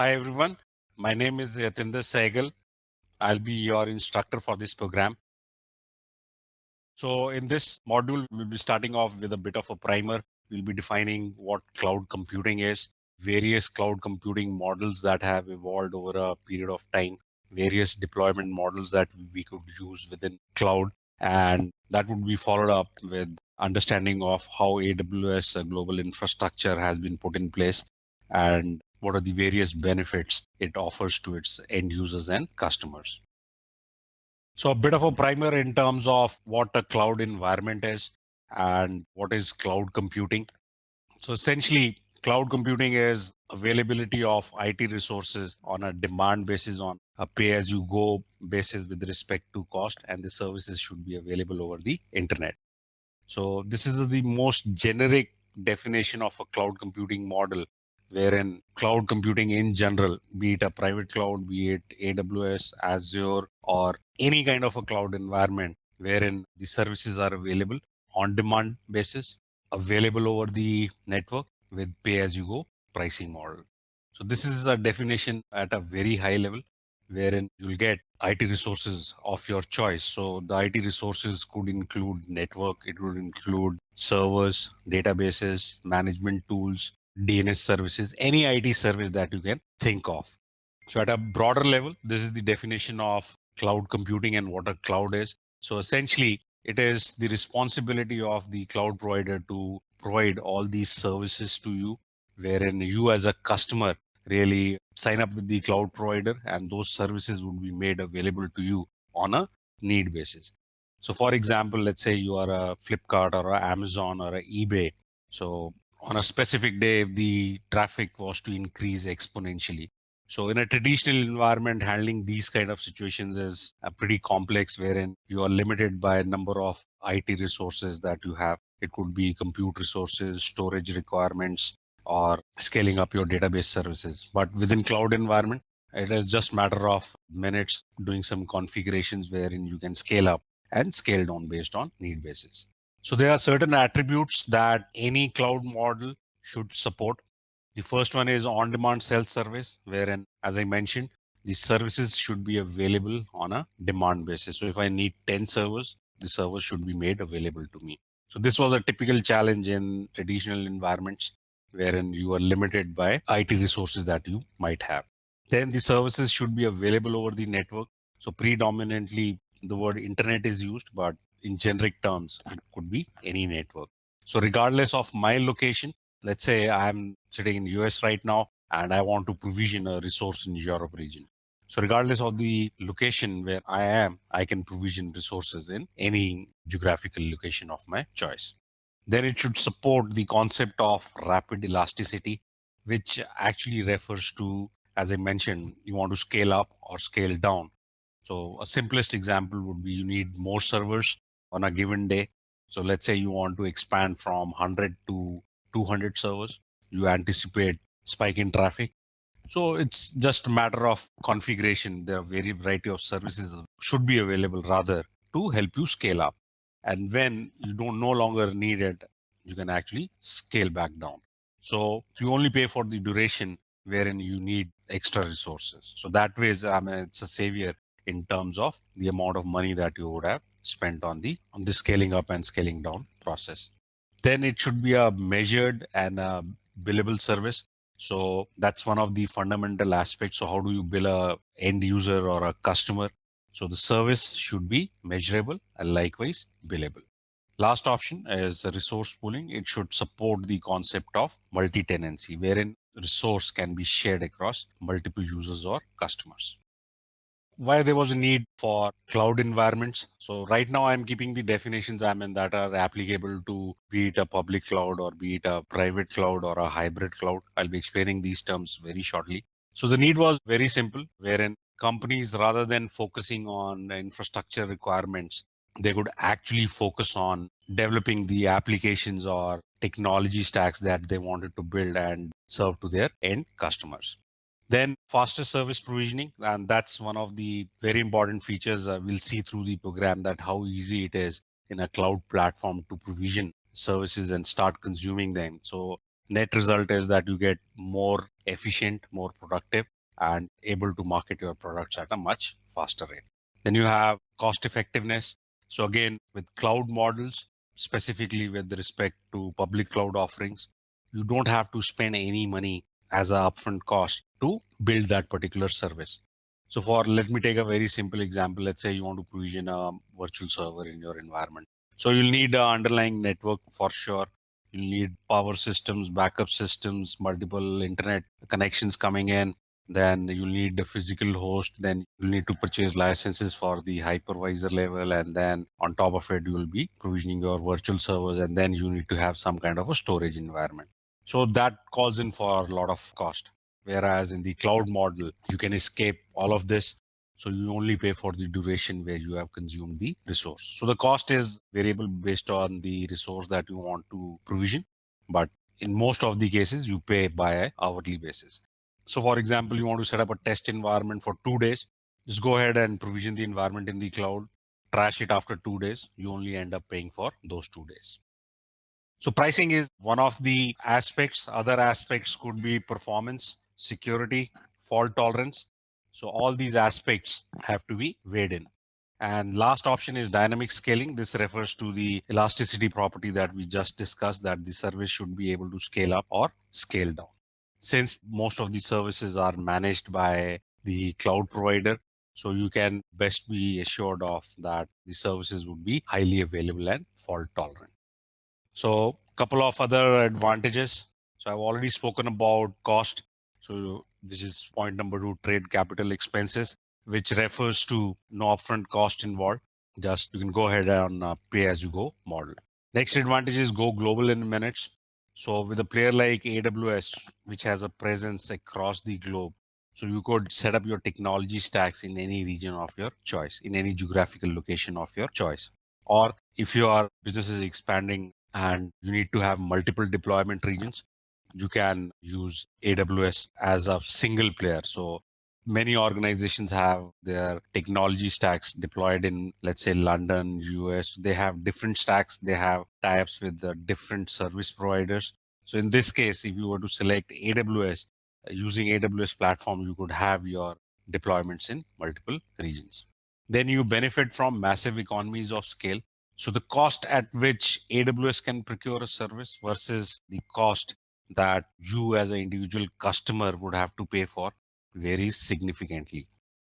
Hi everyone, my name is Yatinder Sehgal. I'll be your instructor for this program. So in this module, we'll be starting off with a bit of a primer. We'll be defining what cloud computing is, various cloud computing models that have evolved over a period of time, various deployment models that we could use within cloud, and that would be followed up with understanding of how AWS global infrastructure has been put in place and what are the various benefits it offers to its end users and customers. So a bit of a primer in terms of what a cloud environment is and what is cloud computing. So essentially, cloud computing is availability of IT resources on a demand basis, on a pay-as-you-go basis with respect to cost, and the services should be available over the internet. So this is the most generic definition of a cloud computing model, wherein cloud computing in general, be it a private cloud, be it AWS, Azure, or any kind of a cloud environment, wherein the services are available on demand basis, available over the network with pay-as-you-go pricing model. So this is a definition at a very high level, wherein you'll get IT resources of your choice. So the IT resources could include network, it would include servers, databases, management tools, DNS services, any IT service that you can think of. So at a broader level, this is the definition of cloud computing and what a cloud is. So essentially, it is the responsibility of the cloud provider to provide all these services to you, wherein you as a customer really sign up with the cloud provider and those services would be made available to you on a need basis. So for example, let's say you are a Flipkart or a Amazon or a eBay. So on a specific day, if the traffic was to increase exponentially. So in a traditional environment, handling these kind of situations is pretty complex, wherein you are limited by a number of IT resources that you have. It could be compute resources, storage requirements, or scaling up your database services. But within cloud environment, it is just matter of minutes doing some configurations wherein you can scale up and scale down based on need basis. So there are certain attributes that any cloud model should support. The first one is on-demand self-service, wherein, as I mentioned, the services should be available on a demand basis. So if I need 10 servers, the servers should be made available to me. So this was a typical challenge in traditional environments, wherein you are limited by IT resources that you might have. Then the services should be available over the network. So predominantly the word internet is used, but in generic terms, it could be any network. So regardless of my location, let's say I'm sitting in US right now and I want to provision a resource in Europe region. So regardless of the location where I am, I can provision resources in any geographical location of my choice. Then it should support the concept of rapid elasticity, which actually refers to, as I mentioned, you want to scale up or scale down. So a simplest example would be you need more servers on a given day. So let's say you want to expand from 100 to 200 servers. You anticipate spike in traffic. So it's just a matter of configuration. There are very variety of services should be available rather to help you scale up. And when you don't no longer need it, you can actually scale back down. So you only pay for the duration wherein you need extra resources. So that way, it's a savior in terms of the amount of money that you would have spent on the scaling up and scaling down process. Then it should be a measured and a billable service. So that's one of the fundamental aspects. So how do you bill a end user or a customer? So the service should be measurable and likewise billable. Last option is resource pooling. It should support the concept of multi-tenancy, wherein resource can be shared across multiple users or customers. Why there was a need for cloud environments. So right now I'm keeping the definitions that are applicable to be it a public cloud or be it a private cloud or a hybrid cloud. I'll be explaining these terms very shortly. So the need was very simple, wherein companies, rather than focusing on infrastructure requirements, they could actually focus on developing the applications or technology stacks that they wanted to build and serve to their end customers. Then faster service provisioning, and that's one of the very important features we'll see through the program, that how easy it is in a cloud platform to provision services and start consuming them. So Net result is that you get more efficient, more productive, and able to market your products at a much faster rate. Then you have cost effectiveness. So again, with cloud models, specifically with respect to public cloud offerings, you don't have to spend any money as a upfront cost to build that particular service. So let me take a very simple example. Let's say you want to provision a virtual server in your environment. So you'll need an underlying network for sure. You'll need power systems, backup systems, multiple internet connections coming in. Then you'll need the physical host. Then you'll need to purchase licenses for the hypervisor level. And then on top of it, you will be provisioning your virtual servers. And then you need to have some kind of a storage environment. So that calls in for a lot of cost. Whereas in the cloud model, you can escape all of this. So you only pay for the duration where you have consumed the resource. So the cost is variable based on the resource that you want to provision. But in most of the cases, you pay by an hourly basis. So for example, you want to set up a test environment for 2 days. Just go ahead and provision the environment in the cloud, trash it after 2 days. You only end up paying for those 2 days. So pricing is one of the aspects. Other aspects could be performance, security, fault tolerance. So all these aspects have to be weighed in. And last option is dynamic scaling. This refers to the elasticity property that we just discussed, that the service should be able to scale up or scale down. Since most of the services are managed by the cloud provider, so you can best be assured of that the services would be highly available and fault tolerant. So a couple of other advantages. So I've already spoken about cost. So this is point number 2, trade capital expenses, which refers to no upfront cost involved. Just you can go ahead and pay as you go model. Next advantage is go global in minutes. So with a player like AWS, which has a presence across the globe, so you could set up your technology stacks in any region of your choice, in any geographical location of your choice. Or if your business is expanding and you need to have multiple deployment regions, you can use AWS as a single player. So many organizations have their technology stacks deployed in, let's say, London, US. They have different stacks. They have tie-ups with the different service providers. So in this case, if you were to select AWS, using AWS platform, you could have your deployments in multiple regions. Then you benefit from massive economies of scale. So the cost at which AWS can procure a service versus the cost that you as an individual customer would have to pay for varies significantly.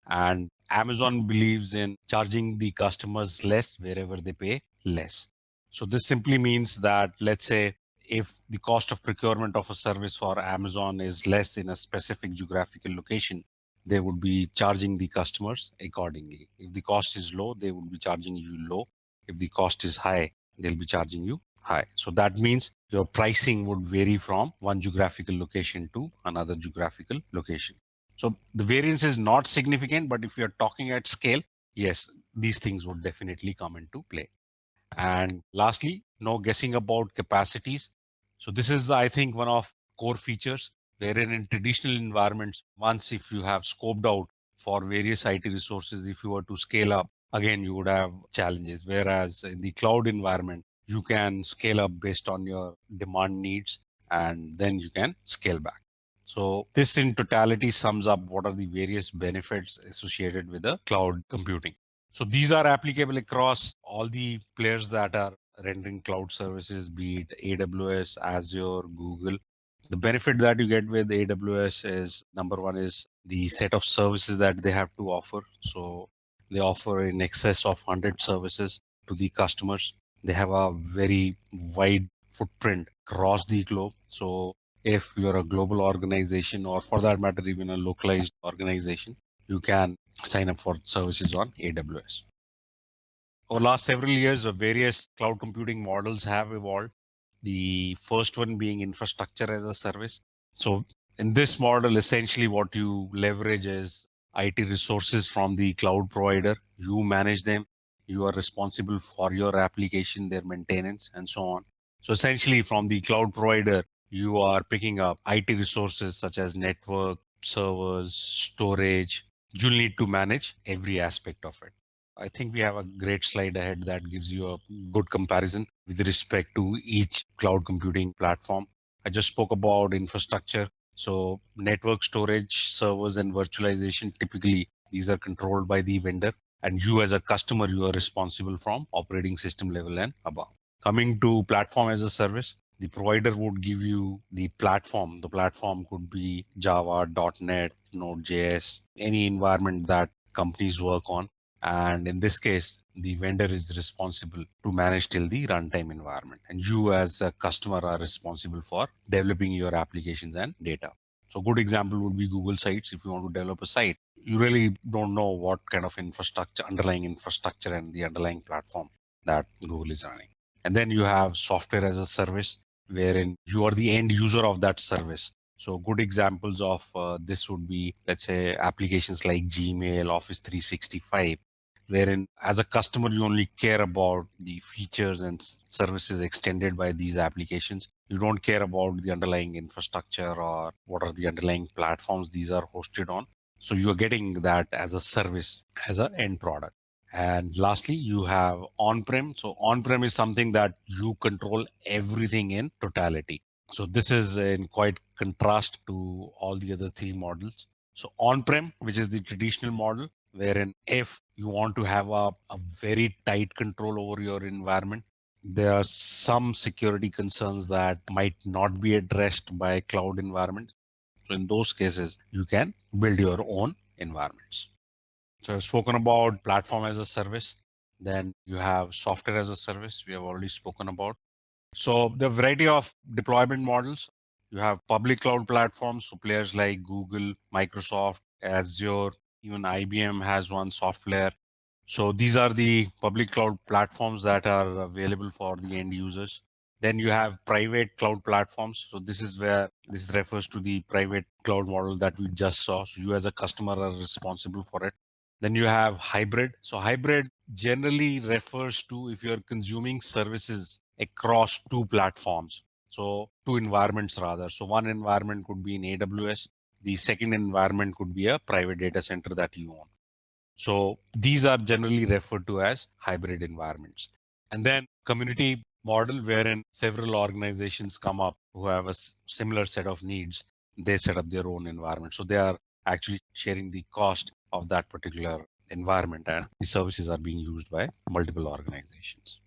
And Amazon believes in charging the customers less wherever they pay less. So this simply means that, let's say, if the cost of procurement of a service for Amazon is less in a specific geographical location, they would be charging the customers accordingly. If the cost is low, they would be charging you low. If the cost is high, they'll be charging you high. So that means your pricing would vary from one geographical location to another geographical location. So the variance is not significant, but if you're talking at scale, yes, these things would definitely come into play. And lastly, no guessing about capacities. So this is, I think, one of core features wherein in traditional environments, once if you have scoped out for various IT resources, if you were to scale up, again, you would have challenges. Whereas in the cloud environment, you can scale up based on your demand needs and then you can scale back. So this in totality sums up what are the various benefits associated with the cloud computing. So these are applicable across all the players that are rendering cloud services, be it AWS, Azure, Google. The benefit that you get with AWS is number one is the set of services that they have to offer. So they offer in excess of 100 services to the customers. They have a very wide footprint across the globe. So if you're a global organization or for that matter, even a localized organization, you can sign up for services on AWS. Over the last several years, various cloud computing models have evolved. The first one being infrastructure as a service. So in this model, essentially what you leverage is IT resources from the cloud provider. You manage them. You are responsible for your application, their maintenance, and so on. So essentially from the cloud provider, you are picking up IT resources such as network, servers, storage. You'll need to manage every aspect of it. I think we have a great slide ahead that gives you a good comparison with respect to each cloud computing platform. I just spoke about infrastructure. So network storage, servers, and virtualization, typically these are controlled by the vendor. And you as a customer, you are responsible from operating system level and above. Coming to platform as a service, the provider would give you the platform. The platform could be Java, .NET, Node.js, any environment that companies work on. And in this case, the vendor is responsible to manage till the runtime environment. And you as a customer are responsible for developing your applications and data. So good example would be Google Sites. If you want to develop a site, you really don't know what kind of infrastructure, underlying infrastructure and the underlying platform that Google is running. And then you have software as a service, wherein you are the end user of that service. So good examples of this would be, let's say, applications like Gmail, Office 365, wherein as a customer, you only care about the features and services extended by these applications. You don't care about the underlying infrastructure or what are the underlying platforms these are hosted on. So you are getting that as a service, as an end product. And lastly, you have on-prem. So on-prem is something that you control everything in totality. So this is in quite contrast to all the other three models. So on-prem, which is the traditional model, wherein if you want to have a very tight control over your environment, there are some security concerns that might not be addressed by cloud environments. So in those cases, you can build your own environments. So I've spoken about platform as a service. Then you have software as a service. We have already spoken about. So the variety of deployment models, you have public cloud platforms, so players like Google, Microsoft, Azure, even IBM has one software. So these are the public cloud platforms that are available for the end users. Then you have private cloud platforms. So this is where this refers to the private cloud model that we just saw. So you as a customer are responsible for it. Then you have hybrid. So hybrid generally refers to if you're consuming services across two platforms. So two environments rather. So one environment could be in AWS. The second environment could be a private data center that you own. So these are generally referred to as hybrid environments. And then community model, wherein several organizations come up who have a similar set of needs, they set up their own environment. So they are actually sharing the cost of that particular environment, and the services are being used by multiple organizations.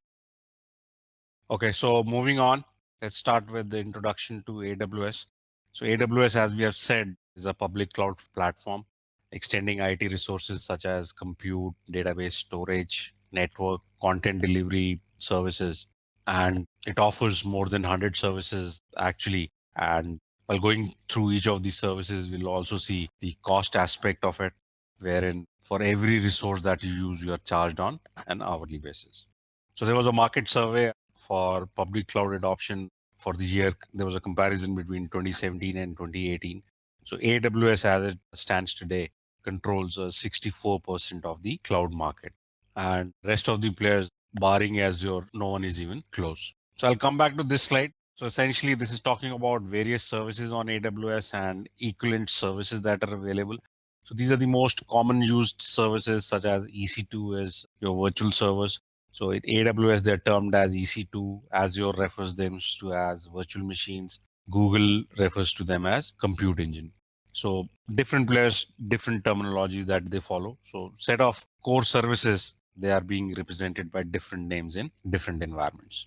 Okay, so moving on, let's start with the introduction to AWS. So AWS, as we have said, is a public cloud platform extending IT resources such as compute, database storage, network, content delivery services, and it offers more than 100 services actually. And while going through each of these services, we'll also see the cost aspect of it, wherein for every resource that you use, you are charged on an hourly basis. So there was a market survey for public cloud adoption for the year. There was a comparison between 2017 and 2018. So AWS, as it stands today, controls 64% of the cloud market, and rest of the players, barring Azure, no one is even close. So I'll come back to this slide. So essentially, this is talking about various services on AWS and equivalent services that are available. So these are the most common used services, such as EC2 is your virtual servers. So in AWS, they're termed as EC2. Azure refers them to as virtual machines. Google refers to them as compute engine. So different players, different terminologies that they follow. So set of core services, they are being represented by different names in different environments.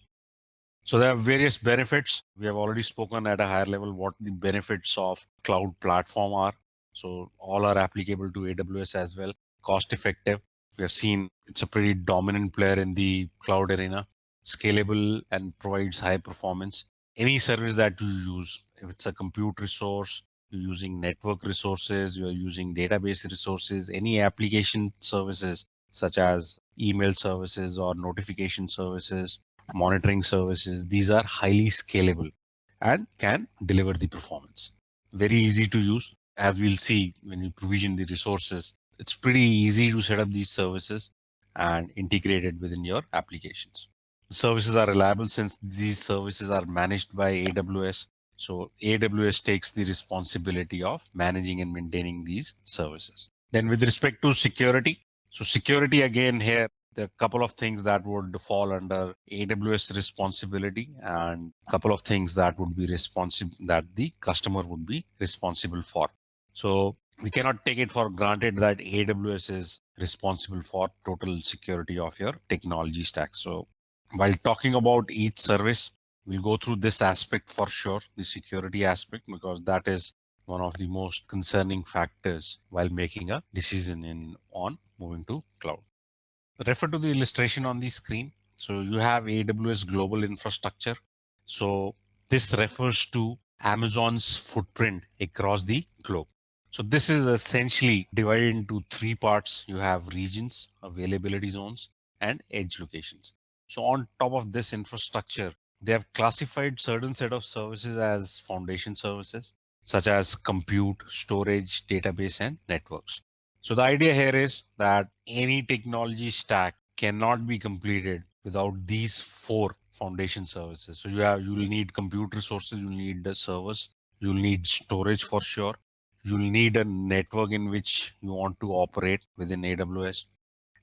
So there are various benefits. We have already spoken at a higher level what the benefits of cloud platform are. So all are applicable to AWS as well. Cost effective. We have seen it's a pretty dominant player in the cloud arena. Scalable and provides high performance. Any service that you use, if it's a compute resource, you're using network resources, you're using database resources, any application services such as email services or notification services, monitoring services, these are highly scalable and can deliver the performance. Very easy to use. As we'll see when you provision the resources, it's pretty easy to set up these services and integrate it within your applications. Services are reliable since these services are managed by AWS. So AWS takes the responsibility of managing and maintaining these services. Then with respect to security, so security again here, There are a couple of things that would fall under AWS responsibility and a couple of things that would be responsible that the customer would be responsible for. So we cannot take it for granted that AWS is responsible for total security of your technology stack. So while talking about each service, we'll go through this aspect for sure, the security aspect, because that is one of the most concerning factors while making a decision on moving to cloud. Refer to the illustration on the screen. So you have AWS global infrastructure. So this refers to Amazon's footprint across the globe. So this is essentially divided into three parts. You have regions, availability zones, and edge locations. So on top of this infrastructure, they have classified certain set of services as foundation services, such as compute, storage, database, and networks. So the idea here is that any technology stack cannot be completed without these four foundation services. So you'll need compute resources, you'll need the servers, you'll need storage for sure, you'll need a network in which you want to operate within AWS,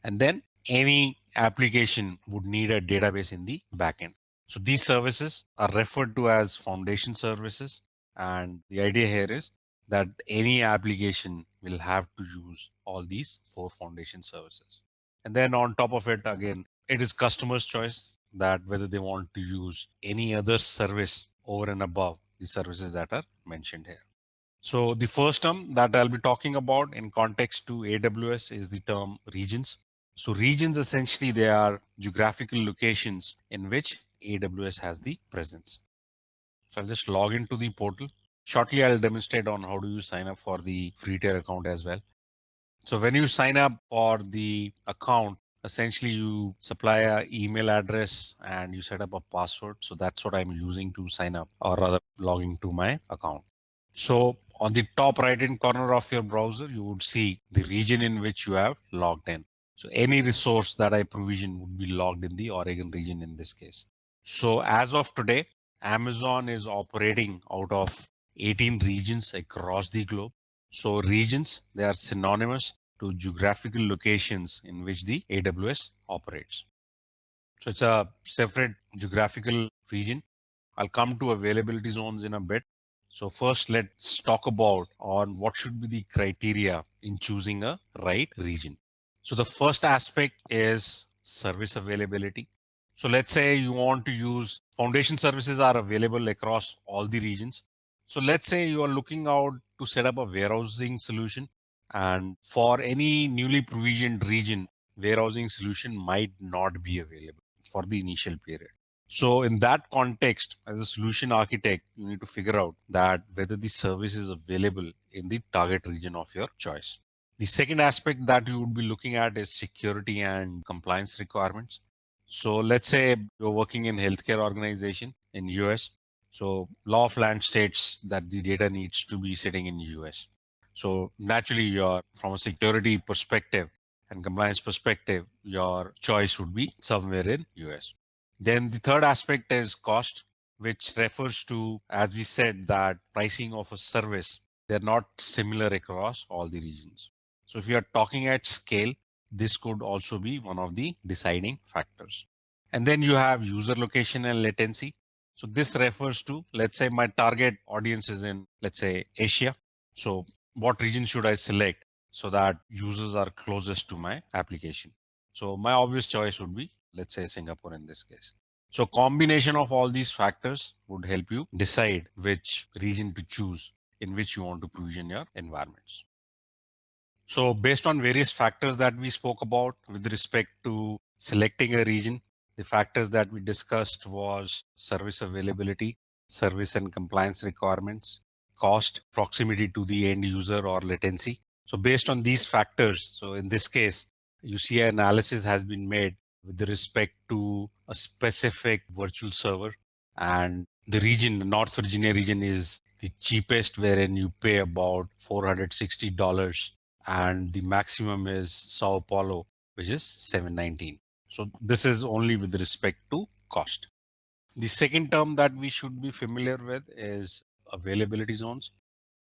and then any application would need a database in the backend. So these services are referred to as foundation services, and the idea here is that any application will have to use all these four foundation services. And then on top of it, again, it is customer's choice that whether they want to use any other service over and above the services that are mentioned here. So the first term that I'll be talking about in context to AWS is the term regions. So regions, essentially, they are geographical locations in which AWS has the presence. So I'll just log into the portal. Shortly, I'll demonstrate on how do you sign up for the free tier account as well. So when you sign up for the account, essentially you supply an email address and you set up a password. So that's what I'm using to sign up, or rather logging to my account. So on the top right hand corner of your browser, you would see the region in which you have logged in. So any resource that I provision would be logged in the Oregon region in this case. So as of today, Amazon is operating out of 18 regions across the globe. So regions, they are synonymous to geographical locations in which the AWS operates. So it's a separate geographical region. I'll come to availability zones in a bit. So first, let's talk about on what should be the criteria in choosing a right region. So the first aspect is service availability. So let's say you want to use foundation services are available across all the regions. So let's say you are looking out to set up a warehousing solution, and for any newly provisioned region, warehousing solution might not be available for the initial period. So in that context, as a solution architect, you need to figure out that whether the service is available in the target region of your choice. The second aspect that you would be looking at is security and compliance requirements. So let's say you're working in healthcare organization in US. So law of land states that the data needs to be sitting in US. So naturally, from a security perspective and compliance perspective, your choice would be somewhere in US. Then the third aspect is cost, which refers to, as we said, that pricing of a service, they're not similar across all the regions. So if you are talking at scale, this could also be one of the deciding factors. And then you have user location and latency. So this refers to, let's say my target audience is in, let's say, Asia. So what region should I select so that users are closest to my application? So my obvious choice would be, let's say, Singapore in this case. So combination of all these factors would help you decide which region to choose in which you want to provision your environments. So based on various factors that we spoke about with respect to selecting a region, the factors that we discussed was service availability, service and compliance requirements, cost, proximity to the end user or latency. So based on these factors, so in this case, you see an analysis has been made with respect to a specific virtual server, and the region, the North Virginia region, is the cheapest, wherein you pay about $460, and the maximum is Sao Paulo, which is $719. So this is only with respect to cost. The second term that we should be familiar with is availability zones.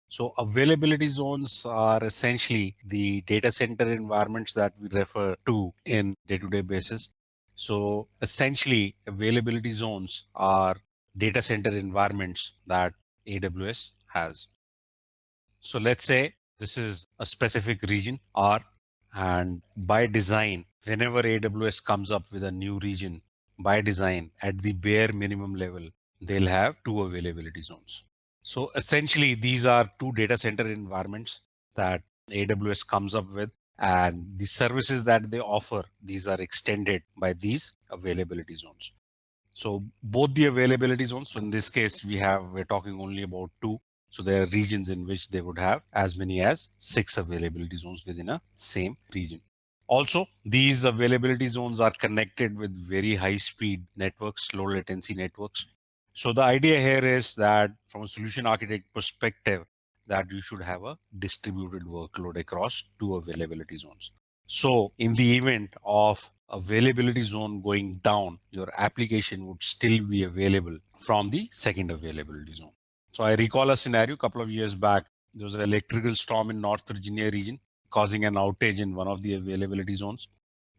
So availability zones are essentially the data center environments that we refer to in day-to-day basis. So essentially availability zones are data center environments that AWS has. So let's say this is a specific region R, and by design, whenever AWS comes up with a new region, by design at the bare minimum level, they'll have two availability zones. So essentially, these are two data center environments that AWS comes up with, and the services that they offer, these are extended by these availability zones. So both the availability zones, so in this case, we're talking only about two. So there are regions in which they would have as many as 6 availability zones within a same region. Also, these availability zones are connected with very high speed networks, low latency networks. So the idea here is that from a solution architect perspective, that you should have a distributed workload across two availability zones. So in the event of availability zone going down, your application would still be available from the second availability zone. So I recall a scenario a couple of years back. There was an electrical storm in North Virginia region causing an outage in one of the availability zones.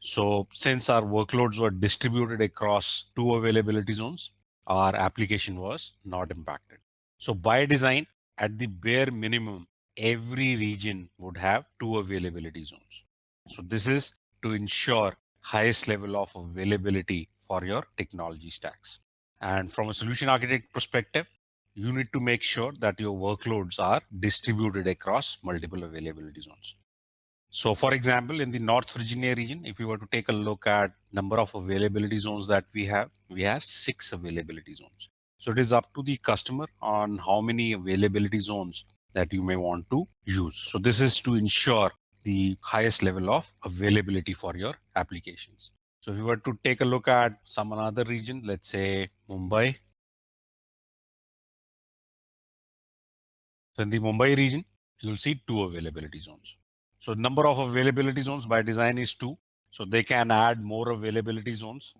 So since our workloads were distributed across two availability zones, our application was not impacted. So by design, at the bare minimum, every region would have two availability zones. So this is to ensure highest level of availability for your technology stacks. And from a solution architect perspective, you need to make sure that your workloads are distributed across multiple availability zones. So for example, in the North Virginia region, if you were to take a look at number of availability zones that we have 6 availability zones. So it is up to the customer on how many availability zones that you may want to use. So this is to ensure the highest level of availability for your applications. So if you were to take a look at some another region, let's say Mumbai. So in the Mumbai region, you'll see two availability zones. So number of availability zones by design is two. So they can add more availability zones,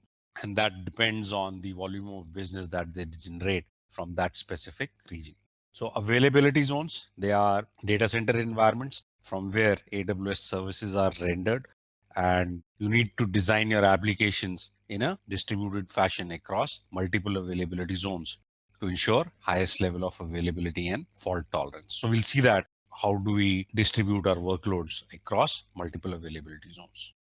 and that depends on the volume of business that they generate from that specific region. So availability zones, they are data center environments from where AWS services are rendered, and you need to design your applications in a distributed fashion across multiple availability zones to ensure highest level of availability and fault tolerance. So we'll see that how do we distribute our workloads across multiple availability zones.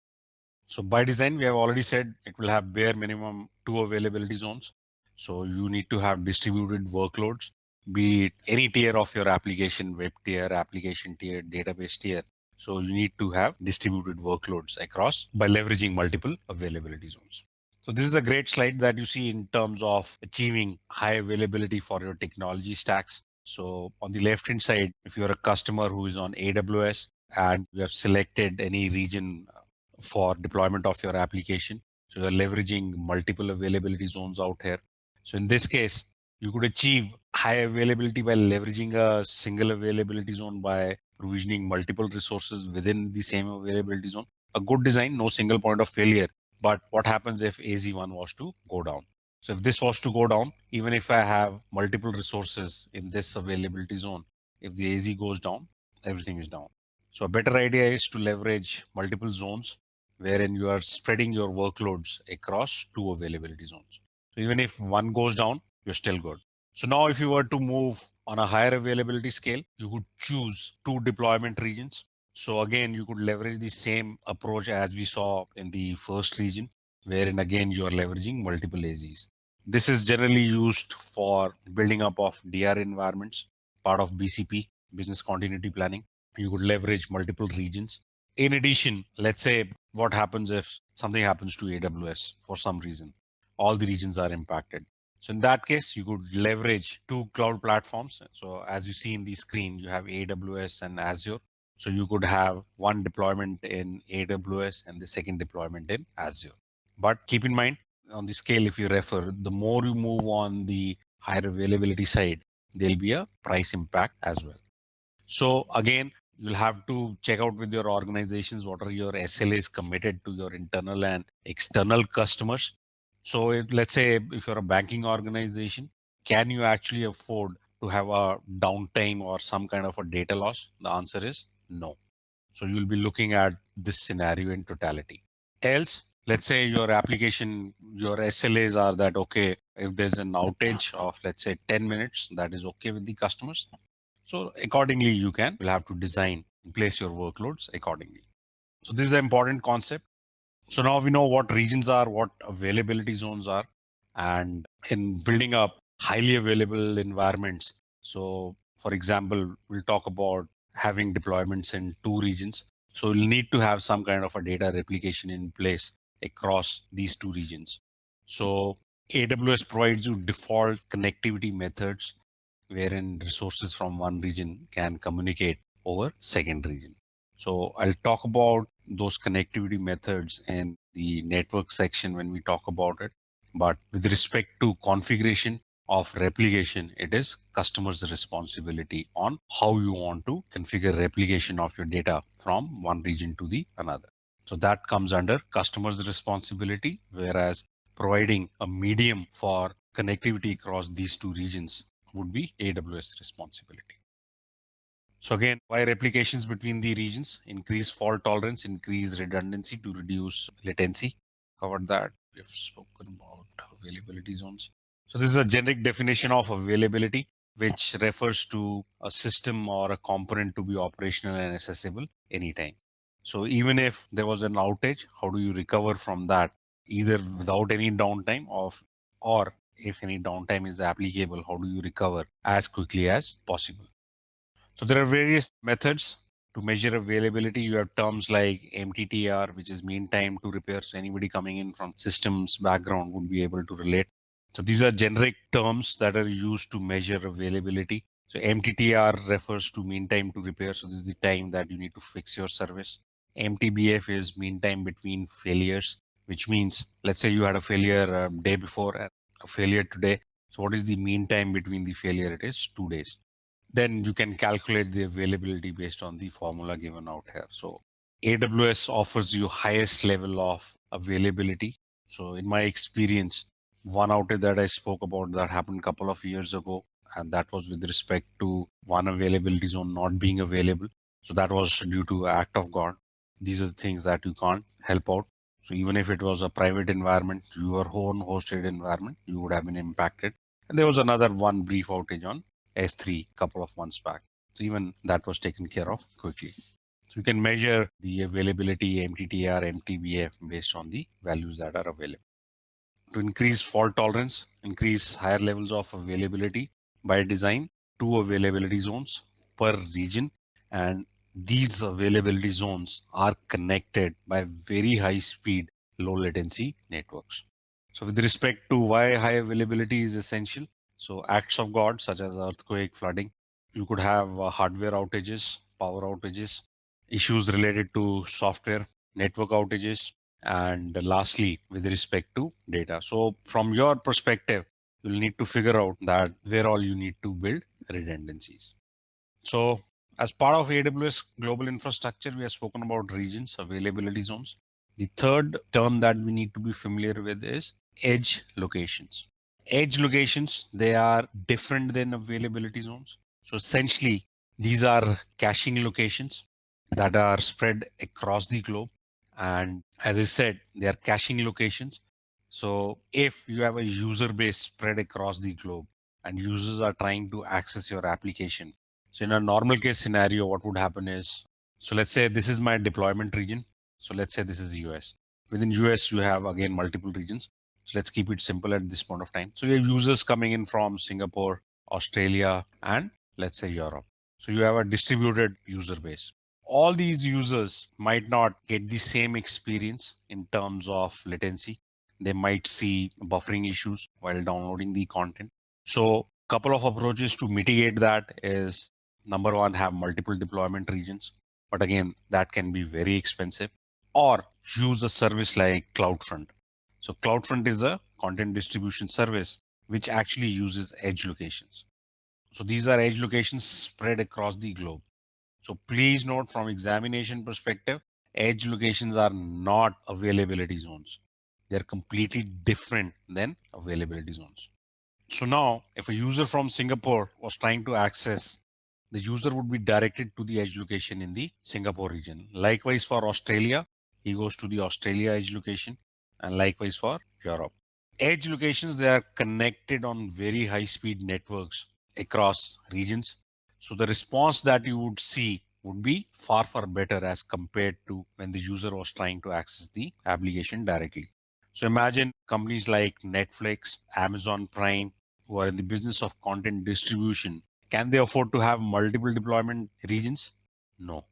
So by design, we have already said it will have bare minimum two availability zones. So you need to have distributed workloads, be it any tier of your application, web tier, application tier, database tier. So you need to have distributed workloads across by leveraging multiple availability zones. So this is a great slide that you see in terms of achieving high availability for your technology stacks. So on the left hand side, if you're a customer who is on AWS and you have selected any region for deployment of your application, so you're leveraging multiple availability zones out here. So in this case, you could achieve high availability by leveraging a single availability zone by provisioning multiple resources within the same availability zone. A good design, no single point of failure. But what happens if AZ1 was to go down? So if this was to go down, even if I have multiple resources in this availability zone, if the AZ goes down, everything is down. So a better idea is to leverage multiple zones wherein you are spreading your workloads across two availability zones. So even if one goes down, you're still good. So now if you were to move on a higher availability scale, you could choose two deployment regions. So again, you could leverage the same approach as we saw in the first region, wherein again, you are leveraging multiple AZs. This is generally used for building up of DR environments, part of BCP, business continuity planning. You could leverage multiple regions. In addition, let's say what happens if something happens to AWS for some reason, all the regions are impacted. So in that case, you could leverage two cloud platforms. So as you see in the screen, you have AWS and Azure. So you could have one deployment in AWS and the second deployment in Azure. But keep in mind on the scale, if you refer, the more you move on the higher availability side, there'll be a price impact as well. So again, you'll have to check out with your organizations what are your SLAs committed to your internal and external customers. So let's say if you're a banking organization, can you actually afford to have a downtime or some kind of a data loss? The answer is no. So you'll be looking at this scenario in totality. Else, let's say your application, your SLAs are that, okay, if there's an outage of, let's say, 10 minutes, that is okay with the customers. So accordingly, you'll have to design and place your workloads accordingly. So this is an important concept. So now we know what regions are, what availability zones are, and in building up highly available environments. So for example, we'll talk about having deployments in 2 regions. So you'll need to have some kind of a data replication in place across these 2 regions. So AWS provides you default connectivity methods wherein resources from one region can communicate over second region. So I'll talk about those connectivity methods in the network section when we talk about it. But with respect to configuration of replication, it is customer's responsibility on how you want to configure replication of your data from one region to the another. So that comes under customer's responsibility, whereas providing a medium for connectivity across these 2 regions would be AWS responsibility. So again, why replications between the regions? Increase fault tolerance, increase redundancy to reduce latency. Covered that. We have spoken about availability zones. So this is a generic definition of availability, which refers to a system or a component to be operational and accessible anytime. So even if there was an outage, how do you recover from that? Either without any downtime or if any downtime is applicable, how do you recover as quickly as possible? So there are various methods to measure availability. You have terms like MTTR, which is mean time to repair. So anybody coming in from systems background would be able to relate. So these are generic terms that are used to measure availability. So MTTR refers to mean time to repair. So this is the time that you need to fix your service. MTBF is mean time between failures, which means, let's say you had a failure day before and a failure today. So what is the mean time between the failure? It is 2 days. Then you can calculate the availability based on the formula given out here. So AWS offers you highest level of availability. So in my experience, one outage that I spoke about that happened a couple of years ago, and that was with respect to one availability zone not being available. So that was due to act of God. These are the things that you can't help out. So even if it was a private environment, your own hosted environment, you would have been impacted. And there was another one brief outage on S3 couple of months back. So even that was taken care of quickly. So you can measure the availability, MTTR, MTBF based on the values that are available. To increase fault tolerance, increase higher levels of availability by design, 2 availability zones per region. And these availability zones are connected by very high speed, low latency networks. So with respect to why high availability is essential, so acts of God such as earthquake, flooding, you could have hardware outages, power outages, issues related to software, network outages, and lastly, with respect to data. So from your perspective, you'll need to figure out that where all you need to build redundancies. So as part of AWS global infrastructure, we have spoken about regions, availability zones. The third term that we need to be familiar with is edge locations. Edge locations, they are different than availability zones. So essentially, these are caching locations that are spread across the globe. And as I said, they are caching locations. So if you have a user base spread across the globe and users are trying to access your application, so in a normal case scenario, what would happen is, so let's say this is my deployment region. So let's say this is US. Within US, you have again multiple regions. So let's keep it simple at this point of time. So you have users coming in from Singapore, Australia, and let's say Europe. So you have a distributed user base. All these users might not get the same experience in terms of latency. They might see buffering issues while downloading the content. So couple of approaches to mitigate that is, number one, have multiple deployment regions. But again, that can be very expensive. Or use a service like CloudFront. So CloudFront is a content distribution service which actually uses edge locations. So these are edge locations spread across the globe. So please note, from examination perspective, edge locations are not availability zones. They're completely different than availability zones. So now if a user from Singapore was trying to access, the user would be directed to the edge location in the Singapore region. Likewise for Australia, he goes to the Australia edge location, and likewise for Europe. Edge locations, they are connected on very high speed networks across regions. So the response that you would see would be far, far better as compared to when the user was trying to access the application directly. So imagine companies like Netflix, Amazon Prime, who are in the business of content distribution. Can they afford to have multiple deployment regions? No.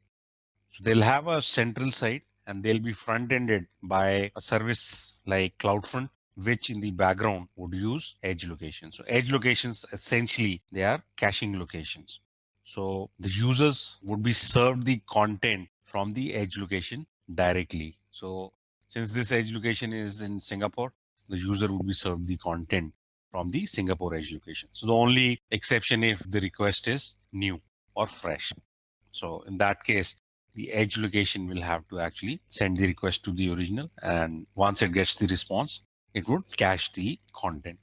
So they'll have a central site and they'll be front-ended by a service like CloudFront, which in the background would use edge locations. So edge locations, essentially, they are caching locations. So the users would be served the content from the edge location directly. So since this edge location is in Singapore, the user would be served the content from the Singapore edge location. So the only exception if the request is new or fresh. So in that case, the edge location will have to actually send the request to the original, and once it gets the response, it would cache the content.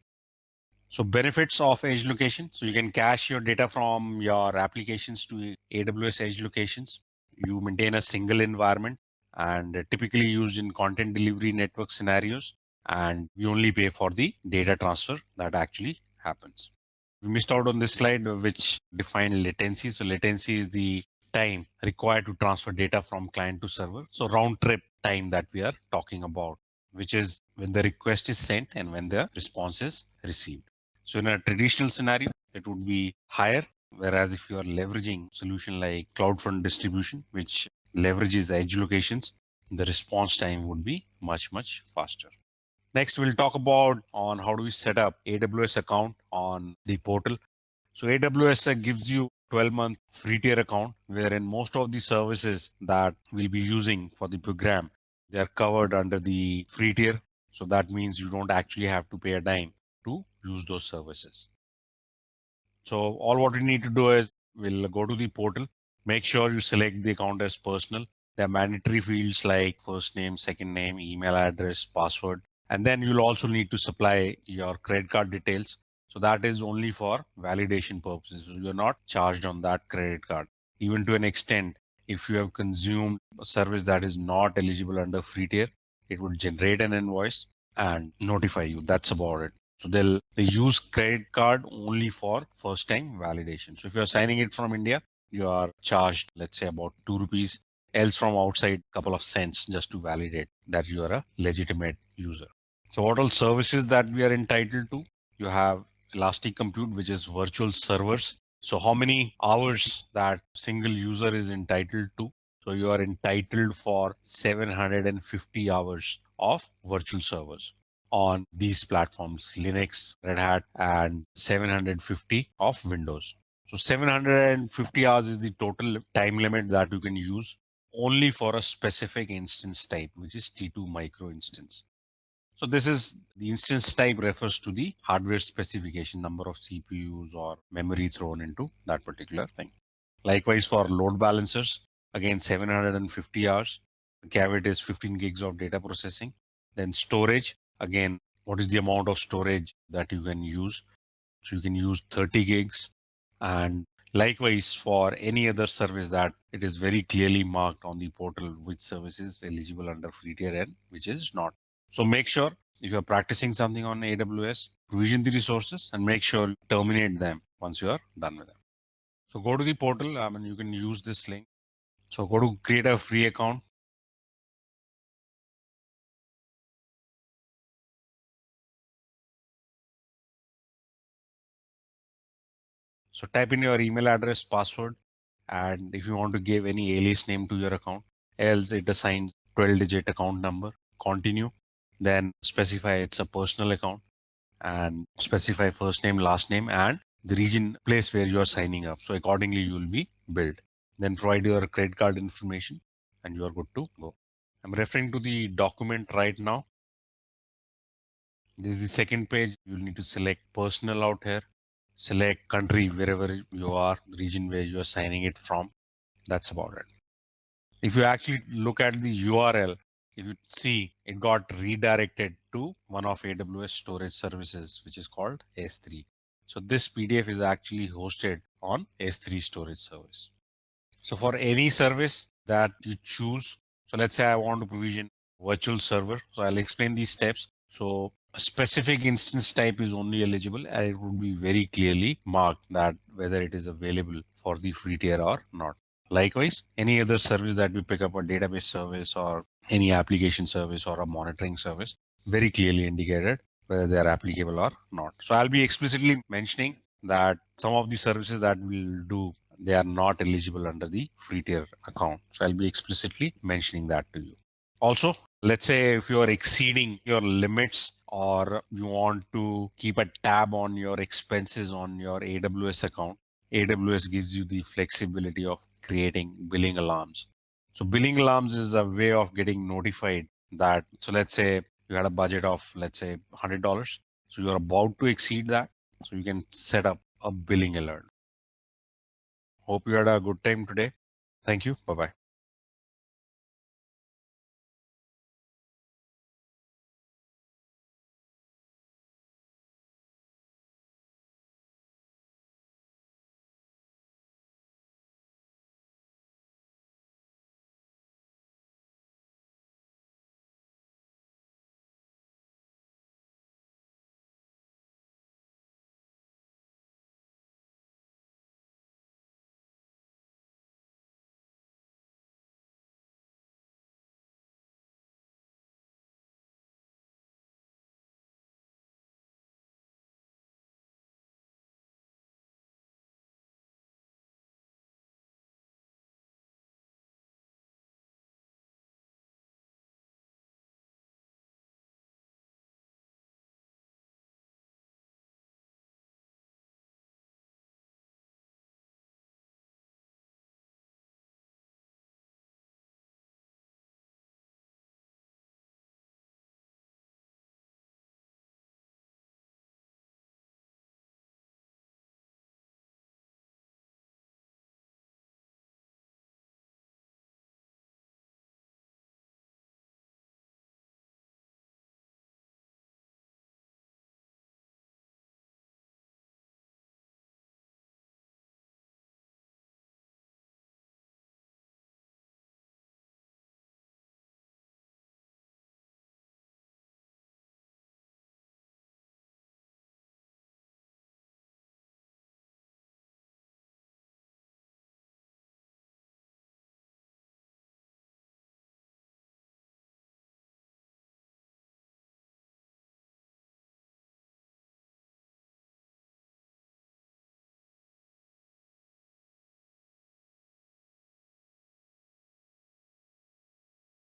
So benefits of edge location. So you can cache your data from your applications to AWS edge locations. You maintain a single environment and typically used in content delivery network scenarios. And you only pay for the data transfer that actually happens. We missed out on this slide, which defined latency. So latency is the time required to transfer data from client to server. So round trip time that we are talking about, which is when the request is sent and when the response is received. So in a traditional scenario, it would be higher. Whereas if you are leveraging solution like CloudFront distribution, which leverages edge locations, the response time would be much, much faster. Next, we'll talk about on how do we set up AWS account on the portal. So AWS gives you 12-month free tier account, wherein most of the services that we'll be using for the program, they are covered under the free tier. So that means you don't actually have to pay a dime to use those services. So all what we need to do is we'll go to the portal, make sure you select the account as personal. There are mandatory fields like first name, second name, email address, password, and then you'll also need to supply your credit card details. So that is only for validation purposes. So you're not charged on that credit card. Even to an extent, if you have consumed a service that is not eligible under free tier, it would generate an invoice and notify you. That's about it. So they use credit card only for first time validation. So if you're signing it from India, you are charged, let's say about 2 rupees, else from outside, couple of cents just to validate that you are a legitimate user. So what all services that we are entitled to? You have Elastic Compute, which is virtual servers. So how many hours that single user is entitled to? So you are entitled for 750 hours of virtual servers on these platforms, Linux, Red Hat, and 750 of Windows. So 750 hours is the total time limit that you can use only for a specific instance type, which is T2 micro instance. So this is the instance type refers to the hardware specification, number of CPUs or memory thrown into that particular thing. Likewise for load balancers, again 750 hours. The caveat is 15 gigs of data processing. Then storage, again, what is the amount of storage that you can use? So you can use 30 gigs. And likewise for any other service that it is very clearly marked on the portal which service is eligible under free tier and which is not. So make sure if you're practicing something on AWS, provision the resources and make sure you terminate them once you are done with them. So go to the portal. You can use this link. So go to create a free account. So type in your email address, password, and if you want to give any alias name to your account, else it assigns 12-digit account number. Continue. Then specify it's a personal account and specify first name, last name, and the region place where you are signing up. So accordingly, you will be billed. Then provide your credit card information and you are good to go. I'm referring to the document right now. This is the second page. You'll need to select personal out here. Select country wherever you are, region where you are signing it from. That's about it. If you actually look at the URL, if you see, it got redirected to one of AWS storage services, which is called S3. So this PDF is actually hosted on S3 storage service. So for any service that you choose, so let's say I want to provision virtual server. So I'll explain these steps. So a specific instance type is only eligible, and it would be very clearly marked that whether it is available for the free tier or not. Likewise, any other service that we pick up, a database service or any application service or a monitoring service, very clearly indicated whether they are applicable or not. So I'll be explicitly mentioning that some of the services that we'll do, they are not eligible under the free tier account. So I'll be explicitly mentioning that to you. Also, let's say if you're exceeding your limits or you want to keep a tab on your expenses on your AWS account, AWS gives you the flexibility of creating billing alarms. So billing alarms is a way of getting notified that, so let's say you had a budget of, let's say $100. So you're about to exceed that. So you can set up a billing alert. Hope you had a good time today. Thank you. Bye-bye.